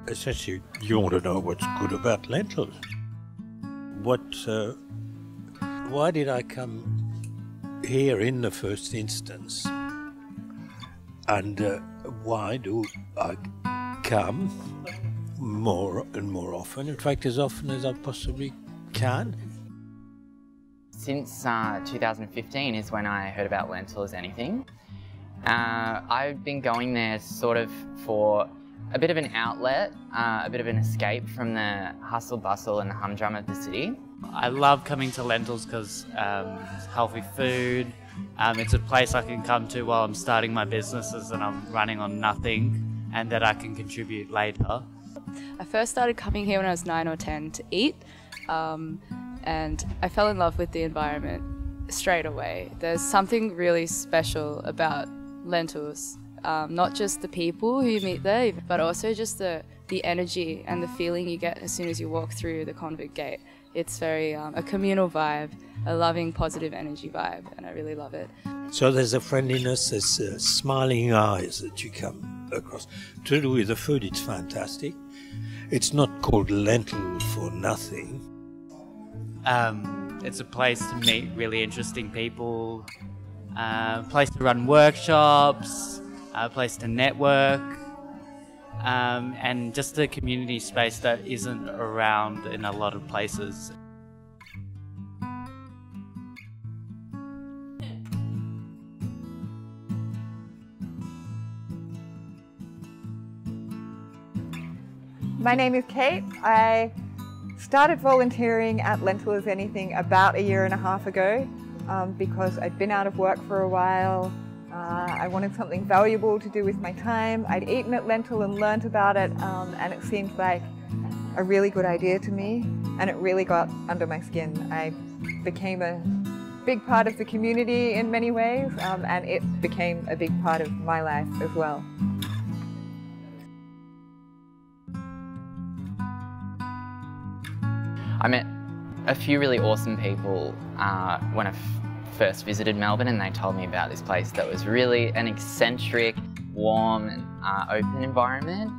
essentially, you want to know what's good about lentils. Why did I come here in the first instance? And why do I come more and more often? In fact, as often as I possibly can. Since 2015 is when I heard about Lentil As Anything. I've been going there sort of for a bit of an outlet, a bit of an escape from the hustle bustle and the humdrum of the city. I love coming to Lentils because it's healthy food. It's a place I can come to while I'm starting my businesses and I'm running on nothing, and that I can contribute later. I first started coming here when I was 9 or 10 to eat, and I fell in love with the environment straight away. There's something really special about Lentils, not just the people who you meet there, but also just the energy and the feeling you get as soon as you walk through the convict gate. It's very a communal vibe, a loving, positive energy vibe, and I really love it. So there's a friendliness, there's smiling eyes that you come across. To do with the food, it's fantastic. It's not called lentil for nothing. It's a place to meet really interesting people, a place to run workshops, a place to network, and just a community space that isn't around in a lot of places. My name is Kate. I started volunteering at Lentil As Anything about 1.5 years ago because I'd been out of work for a while. I wanted something valuable to do with my time. I'd eaten at Lentil and learnt about it, and it seemed like a really good idea to me, and it really got under my skin. I became a big part of the community in many ways, and it became a big part of my life as well. I met a few really awesome people when I first visited Melbourne, and they told me about this place that was really an eccentric, warm and open environment,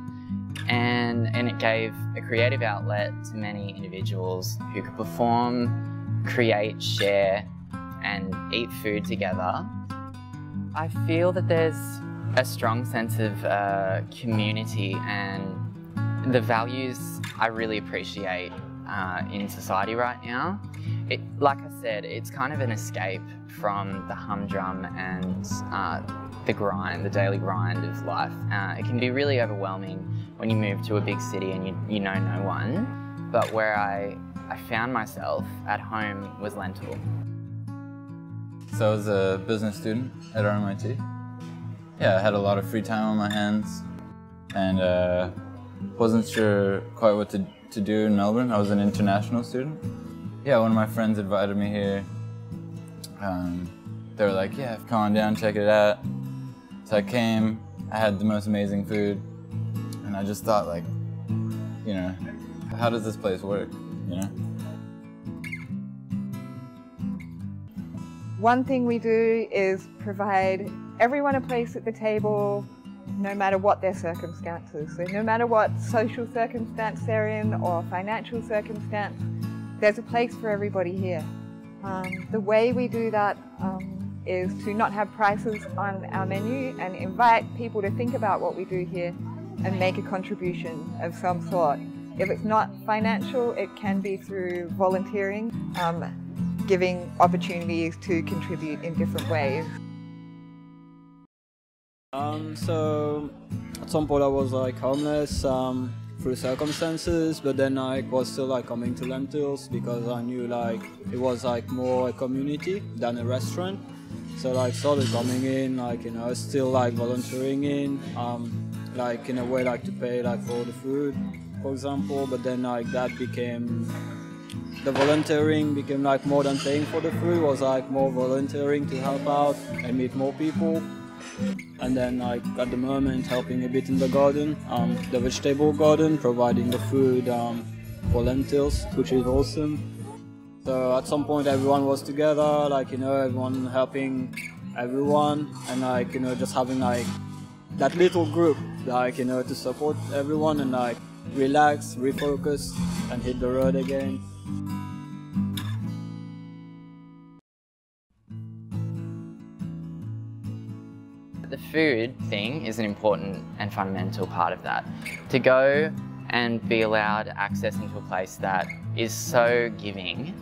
and it gave a creative outlet to many individuals who could perform, create, share and eat food together. I feel that there's a strong sense of community and the values I really appreciate in society right now. Like I said, it's kind of an escape from the humdrum and the grind, the daily grind of life. It can be really overwhelming when you move to a big city and you know no one. But where I found myself at home was Lentil. So I was a business student at RMIT. Yeah, I had a lot of free time on my hands and wasn't sure quite what to do in Melbourne. I was an international student. Yeah, one of my friends invited me here. They were like, yeah, come on down, check it out. So I came, I had the most amazing food, and I just thought, like, you know, how does this place work, you know? One thing we do is provide everyone a place at the table, no matter what their circumstances. So no matter what social circumstance they're in or financial circumstance, there's a place for everybody here. The way we do that is to not have prices on our menu and invite people to think about what we do here and make a contribution of some sort. If it's not financial, it can be through volunteering, giving opportunities to contribute in different ways. So at some point I was like homeless through circumstances, but then I was still like coming to Lentils because I knew like it was like more a community than a restaurant. So like started coming in, like, you know, still like volunteering in, like in a way like to pay like for the food, for example. But then like that became, the volunteering became like more than paying for the food, was like more volunteering to help out and meet more people. And then like at the moment helping a bit in the garden, the vegetable garden, providing the food for lentils, which is awesome. So at some point everyone was together, like, you know, everyone helping everyone, and like, you know, just having like that little group, like, you know, to support everyone and like relax, refocus, and hit the road again. The food thing is an important and fundamental part of that. To go and be allowed access into a place that is so giving,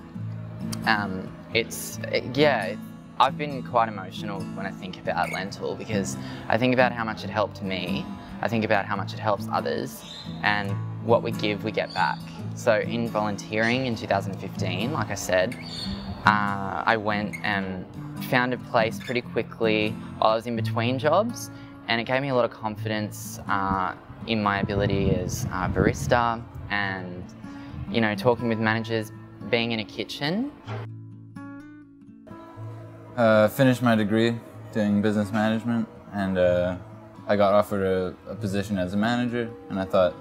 I've been quite emotional when I think about Lentil, because I think about how much it helped me, I think about how much it helps others, and what we give, we get back. So in volunteering in 2015, like I said, I went and found a place pretty quickly while I was in between jobs, and it gave me a lot of confidence in my ability as a barista, and, you know, talking with managers, being in a kitchen. Finished my degree doing business management, and I got offered a position as a manager, and I thought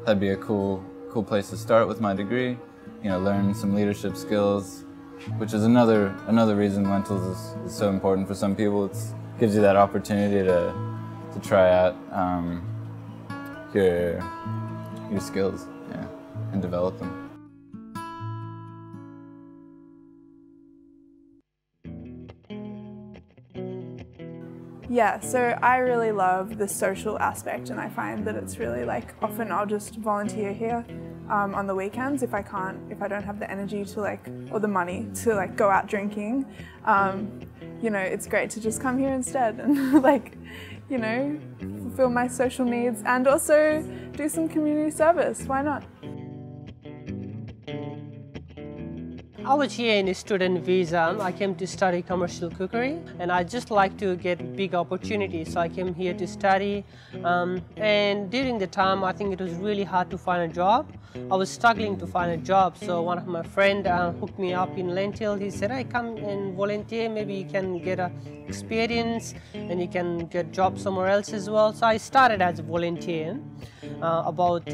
that'd be a cool place to start with my degree, you know, learn some leadership skills, which is another reason Lentils is so important for some people. It gives you that opportunity to try out your skills, yeah, and develop them. Yeah, so I really love the social aspect, and I find that it's really like, often I'll just volunteer here on the weekends if I don't have the energy to or the money to go out drinking. You know, it's great to just come here instead and you know, fulfill my social needs and also do some community service. Why not? I was here in a student visa. I came to study commercial cookery, and I just like to get big opportunities. So I came here to study, and during the time I think it was really hard to find a job. I was struggling to find a job, so one of my friends hooked me up in Lentil. He said, "Hey, come and volunteer, maybe you can get experience and you can get a job somewhere else as well." So I started as a volunteer about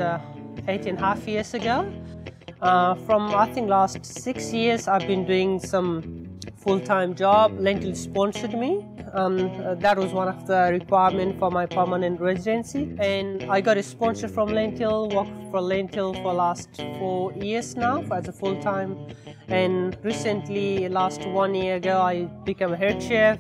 8.5 years ago. From I think last 6 years I've been doing some full-time job. Lentil sponsored me. That was one of the requirements for my permanent residency, and I got a sponsor from Lentil, worked for Lentil for last 4 years now as a full-time, and recently last 1 year ago I became a head chef.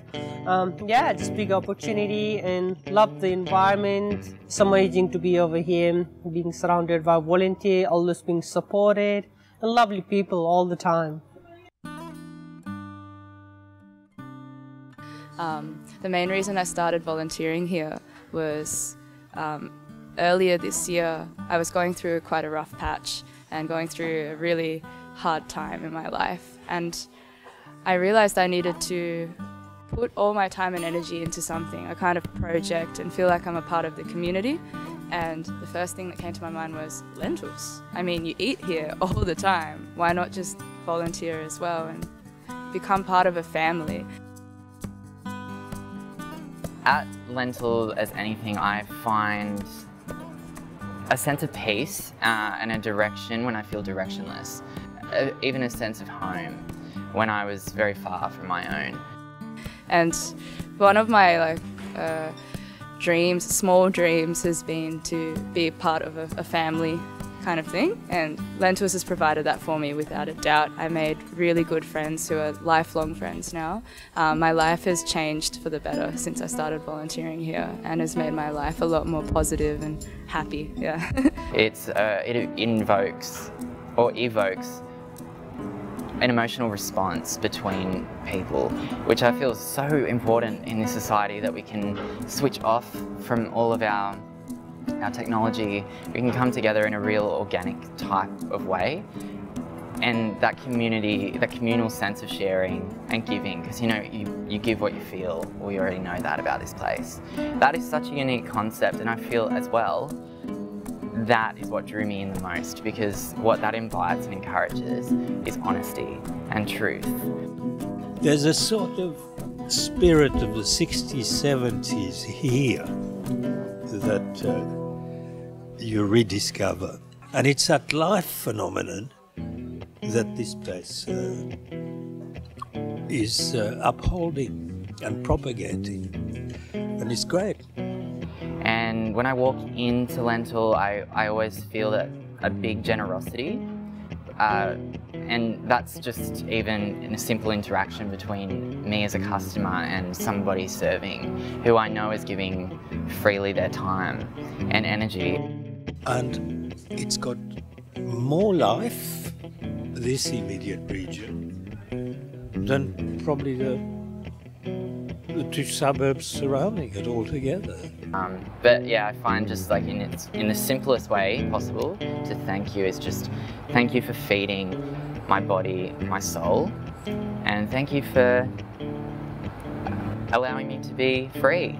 Yeah, just big opportunity and love the environment. It's amazing to be over here, being surrounded by volunteers, always being supported, and lovely people all the time. The main reason I started volunteering here was earlier this year I was going through quite a rough patch and going through a really hard time in my life, and I realised I needed to put all my time and energy into something, a kind of project, and feel like I'm a part of the community. And the first thing that came to my mind was lentils. I mean, you eat here all the time. Why not just volunteer as well and become part of a family? At Lentil As Anything, I find a sense of peace and a direction when I feel directionless. Even a sense of home when I was very far from my own. And one of my dreams, small dreams, has been to be part of a family kind of thing, and Lentils has provided that for me without a doubt. I made really good friends who are lifelong friends now. My life has changed for the better since I started volunteering here, and has made my life a lot more positive and happy. Yeah. It invokes or evokes an emotional response between people, which I feel is so important in this society, that we can switch off from all of our technology. We can come together in a real organic type of way, and that community, that communal sense of sharing and giving, because you know, you give what you feel. We already know that about this place. That is such a unique concept, and I feel as well that is what drew me in the most, because what that invites and encourages is honesty and truth. There's a sort of spirit of the 60s, 70s here that you rediscover. And it's that life phenomenon that this place is upholding and propagating. And it's great. And And when I walk into Lentil, I always feel that a big generosity. And that's just even in a simple interaction between me as a customer and somebody serving, who I know is giving freely their time and energy. And it's got more life, this immediate region, than probably the two suburbs surrounding it altogether. But yeah, I find just like in the simplest way possible to thank you is just thank you for feeding my body, my soul, and thank you for allowing me to be free.